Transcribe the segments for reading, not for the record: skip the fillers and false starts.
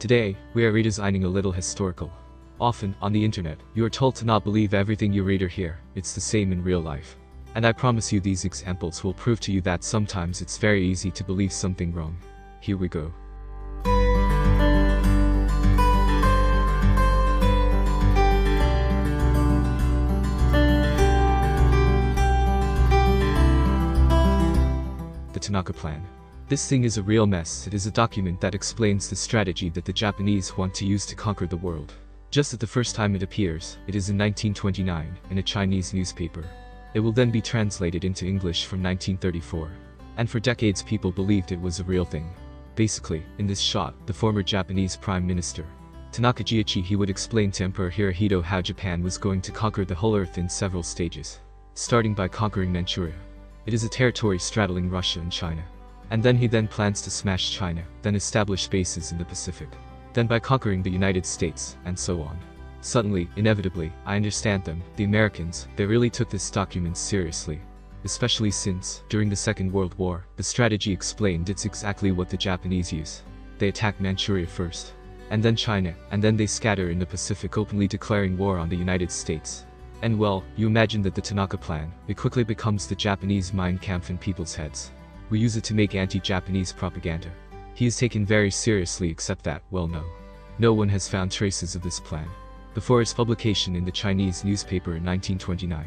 Today, we are redesigning a little historical. Often, on the internet, you are told to not believe everything you read or hear. It's the same in real life. And I promise you these examples will prove to you that sometimes it's very easy to believe something wrong. Here we go. The Tanaka Plan. This thing is a real mess. It is a document that explains the strategy that the Japanese want to use to conquer the world. Just at the first time it appears, it is in 1929, in a Chinese newspaper. It will then be translated into English from 1934. And for decades people believed it was a real thing. Basically, in this shot, the former Japanese Prime Minister, Tanaka Plan, he would explain to Emperor Hirohito how Japan was going to conquer the whole earth in several stages. Starting by conquering Manchuria. It is a territory straddling Russia and China. And then he plans to smash China, then establish bases in the Pacific. Then by conquering the United States, and so on. Suddenly, inevitably, I understand them, the Americans, they really took this document seriously. Especially since, during the Second World War, the strategy explained it's exactly what the Japanese use. They attack Manchuria first. And then China, and then they scatter in the Pacific, openly declaring war on the United States. And well, you imagine that the Tanaka Plan, it quickly becomes the Japanese Mein Kampf in people's heads. We use it to make anti-Japanese propaganda. He is taken very seriously except that, well no one has found traces of this plan. Before its publication in the Chinese newspaper in 1929.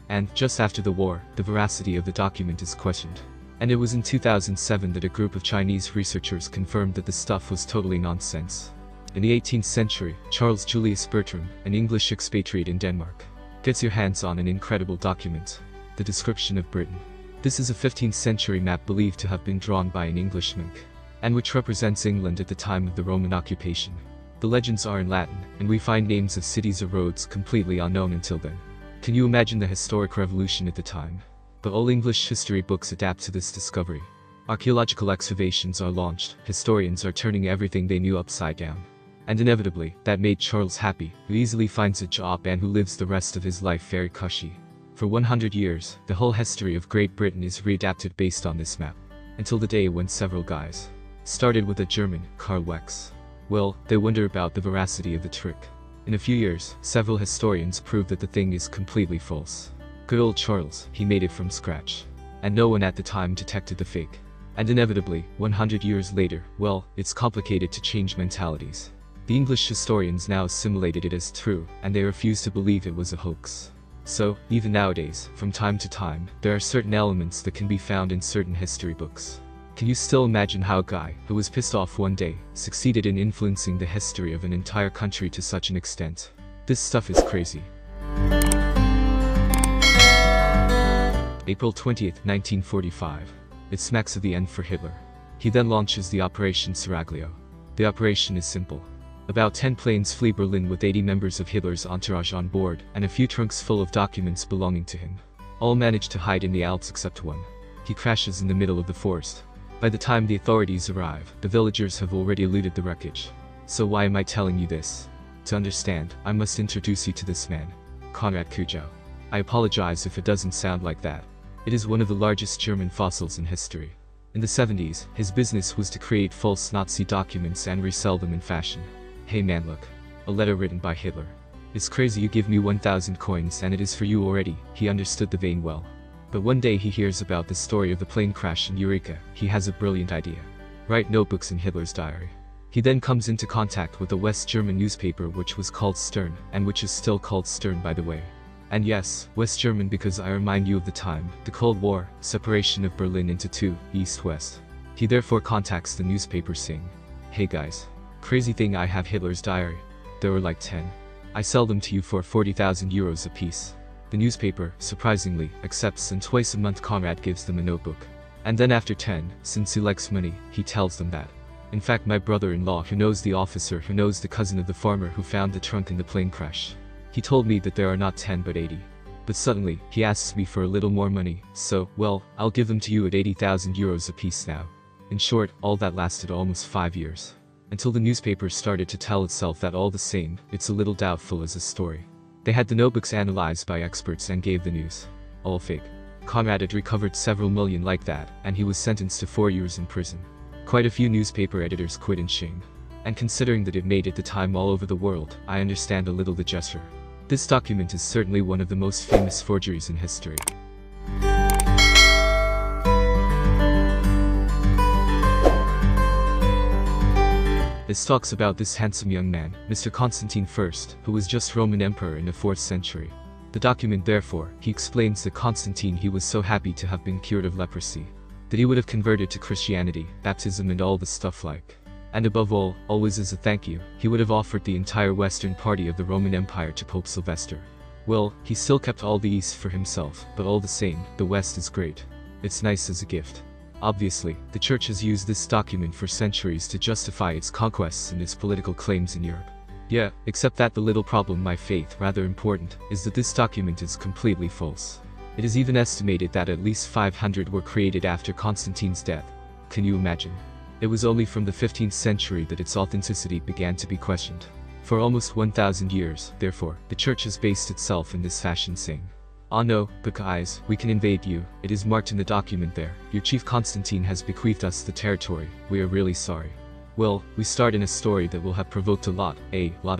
And, just after the war, the veracity of the document is questioned. And it was in 2007 that a group of Chinese researchers confirmed that the stuff was totally nonsense. In the 18th century, Charles Julius Bertram, an English expatriate in Denmark, gets your hands on an incredible document. The description of Britain. This is a 15th century map believed to have been drawn by an English monk, and which represents England at the time of the Roman occupation. The legends are in Latin, and we find names of cities or roads completely unknown until then. Can you imagine the historic revolution at the time? But all English history books adapt to this discovery. Archaeological excavations are launched, historians are turning everything they knew upside down. And inevitably, that made Charles happy, who easily finds a job and who lives the rest of his life very cushy. For 100 years, the whole history of Great Britain is readapted based on this map. Until the day when several guys, started with a German, Karl Wex. Well, they wonder about the veracity of the trick. In a few years, several historians prove that the thing is completely false. Good old Charles, he made it from scratch. And no one at the time detected the fake. And inevitably, 100 years later, well, it's complicated to change mentalities. The English historians now assimilated it as true, and they refuse to believe it was a hoax. So, even nowadays, from time to time, there are certain elements that can be found in certain history books. Can you still imagine how a guy, who was pissed off one day, succeeded in influencing the history of an entire country to such an extent? This stuff is crazy. April 20th, 1945. It smacks of the end for Hitler. He then launches the Operation Seraglio. The operation is simple. About 10 planes flee Berlin with 80 members of Hitler's entourage on board, and a few trunks full of documents belonging to him. All manage to hide in the Alps except one. He crashes in the middle of the forest. By the time the authorities arrive, the villagers have already looted the wreckage. So why am I telling you this? To understand, I must introduce you to this man. Konrad Kujau. I apologize if it doesn't sound like that. It is one of the largest German fossils in history. In the 70s, his business was to create false Nazi documents and resell them in fashion. Hey man, look. A letter written by Hitler. It's crazy you give me 1,000 coins and it is for you already. He understood the vein well. But one day he hears about the story of the plane crash and eureka, he has a brilliant idea. Write notebooks in Hitler's diary. He then comes into contact with a West German newspaper which was called Stern, and which is still called Stern by the way. And yes, West German because I remind you of the time, the Cold War, separation of Berlin into two, East-West. He therefore contacts the newspaper saying, hey guys. Crazy thing, I have Hitler's diary. There were like 10. I sell them to you for 40,000 euros a piece. The newspaper, surprisingly, accepts, and twice a month Konrad gives them a notebook. And then after 10, since he likes money, he tells them that. In fact, my brother-in-law who knows the officer who knows the cousin of the farmer who found the trunk in the plane crash. He told me that there are not 10 but 80. But suddenly, he asks me for a little more money, so, well, I'll give them to you at 80,000 euros a piece now. In short, all that lasted almost 5 years. Until the newspaper started to tell itself that all the same, it's a little doubtful as a story. They had the notebooks analyzed by experts and gave the news. All fake. Konrad had recovered several million like that, and he was sentenced to 4 years in prison. Quite a few newspaper editors quit in shame. and considering that it made at the time all over the world, I understand a little the gesture. This document is certainly one of the most famous forgeries in history. This talks about this handsome young man, Mr. Constantine I, who was just Roman Emperor in the 4th century. The document therefore, he explains that Constantine he was so happy to have been cured of leprosy, that he would have converted to Christianity, baptism and all the stuff like. And above all, always as a thank you, he would have offered the entire western party of the Roman Empire to Pope Sylvester. Well, he still kept all the east for himself, but all the same, the west is great. It's nice as a gift. Obviously, the church has used this document for centuries to justify its conquests and its political claims in Europe. Yeah, except that the little problem, my faith, rather important, is that this document is completely false. It is even estimated that at least 500 were created after Constantine's death. Can you imagine? It was only from the 15th century that its authenticity began to be questioned. For almost 1,000 years, therefore, the church has based itself in this fashion, saying, "Ah no, but guys, we can invade you, it is marked in the document there, your chief Constantine has bequeathed us the territory, we are really sorry." Well, we start in a story that will have provoked a lot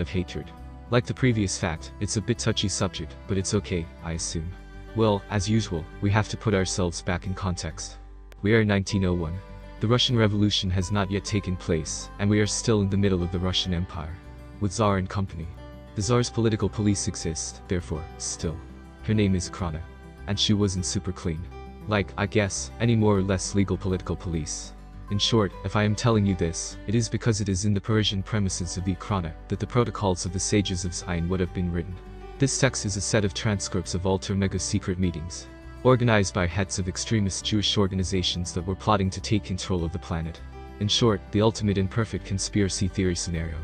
of hatred. Like the previous fact, it's a bit touchy subject, but it's okay, I assume. Well, as usual, we have to put ourselves back in context. We are in 1901. The Russian Revolution has not yet taken place, and we are still in the middle of the Russian Empire, with Tsar and company. The Tsar's political police exist, therefore, still. Her name is Krana. And she wasn't super clean. Like, I guess, any more or less legal political police. In short, if I am telling you this, it is because it is in the Persian premises of the Krana that the protocols of the sages of Zion would have been written. This text is a set of transcripts of all mega secret meetings, organized by heads of extremist Jewish organizations that were plotting to take control of the planet. In short, the ultimate and perfect conspiracy theory scenario.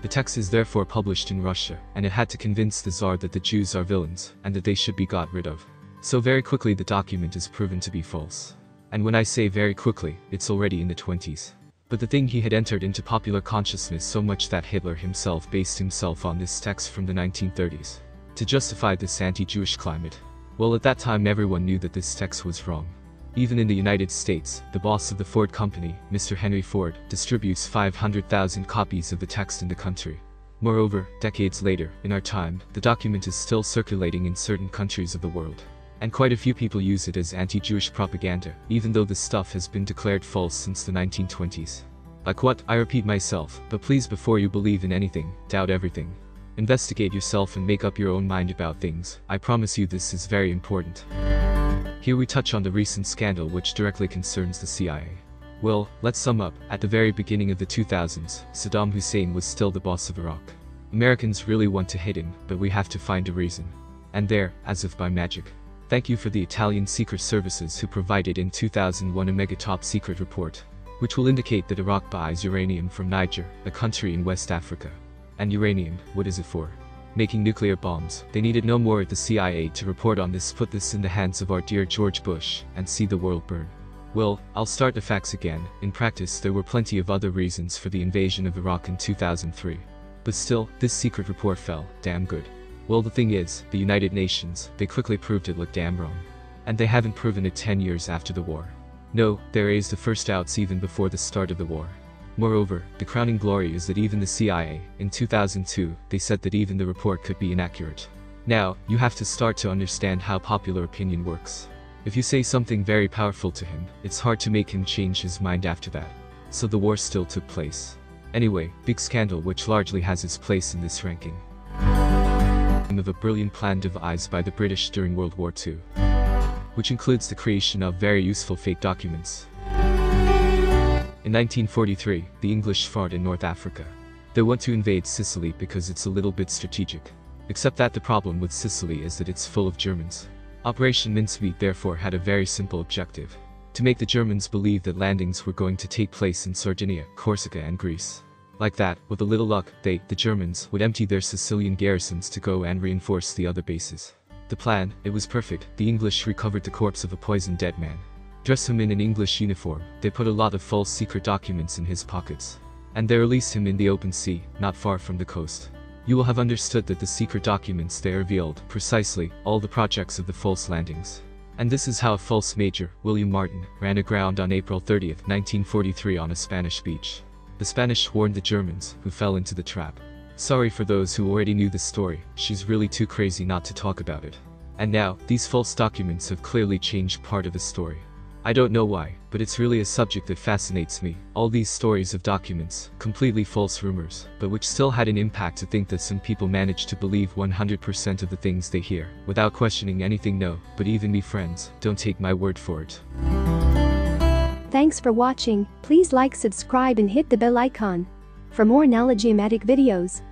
The text is therefore published in Russia, and it had to convince the Tsar that the Jews are villains, and that they should be got rid of. So very quickly the document is proven to be false. And when I say very quickly, it's already in the 20s. But the thing, he had entered into popular consciousness so much that Hitler himself based himself on this text from the 1930s. To justify this anti-Jewish climate. Well, at that time everyone knew that this text was wrong. Even in the United States, the boss of the Ford company, Mr. Henry Ford, distributes 500,000 copies of the text in the country. Moreover, decades later, in our time, the document is still circulating in certain countries of the world. And quite a few people use it as anti-Jewish propaganda, even though this stuff has been declared false since the 1920s. Like what? I repeat myself, but please, before you believe in anything, doubt everything. Investigate yourself and make up your own mind about things. I promise you this is very important. Here we touch on the recent scandal which directly concerns the CIA. Well, let's sum up. At the very beginning of the 2000s, Saddam Hussein was still the boss of Iraq. Americans really want to hit him, but we have to find a reason. And there, as if by magic. Thank you for the Italian secret services who provided in 2001 a mega top secret report, which will indicate that Iraq buys uranium from Niger, a country in West Africa. And uranium, what is it for? Making nuclear bombs. They needed no more at the CIA to report on this, put this in the hands of our dear George Bush, and see the world burn. Well, I'll start the facts again. In practice, there were plenty of other reasons for the invasion of Iraq in 2003. But still, this secret report fell, damn good. Well, the thing is, the United Nations, they quickly proved it looked damn wrong. And they haven't proven it 10 years after the war. No, they raised the first doubts even before the start of the war. Moreover, the crowning glory is that even the CIA, in 2002, they said that even the report could be inaccurate. Now, you have to start to understand how popular opinion works. If you say something very powerful to him, it's hard to make him change his mind after that. So the war still took place. Anyway, big scandal which largely has its place in this ranking. Of a brilliant plan devised by the British during World War II, which includes the creation of very useful fake documents. In 1943, the English fought in North Africa. They want to invade Sicily because it's a little bit strategic. Except that the problem with Sicily is that it's full of Germans. Operation Mincemeat therefore had a very simple objective: to make the Germans believe that landings were going to take place in Sardinia, Corsica and Greece. Like that, with a little luck, the Germans, would empty their Sicilian garrisons to go and reinforce the other bases. The plan, it was perfect. The English recovered the corpse of a poisoned dead man. Dressed him in an English uniform, they put a lot of false secret documents in his pockets. And they released him in the open sea, not far from the coast. You will have understood that the secret documents they revealed, precisely, all the projects of the false landings. And this is how a false Major, William Martin, ran aground on April 30, 1943 on a Spanish beach. The Spanish warned the Germans, who fell into the trap. Sorry for those who already knew this story, she's really too crazy not to talk about it. And now, these false documents have clearly changed part of the story. I don't know why, but it's really a subject that fascinates me. All these stories of documents, completely false rumors, but which still had an impact to think that some people managed to believe 100% of the things they hear, without questioning anything. No, but even me friends, don't take my word for it. Thanks for watching. Please like, subscribe and hit the bell icon for more knowledge-matic videos.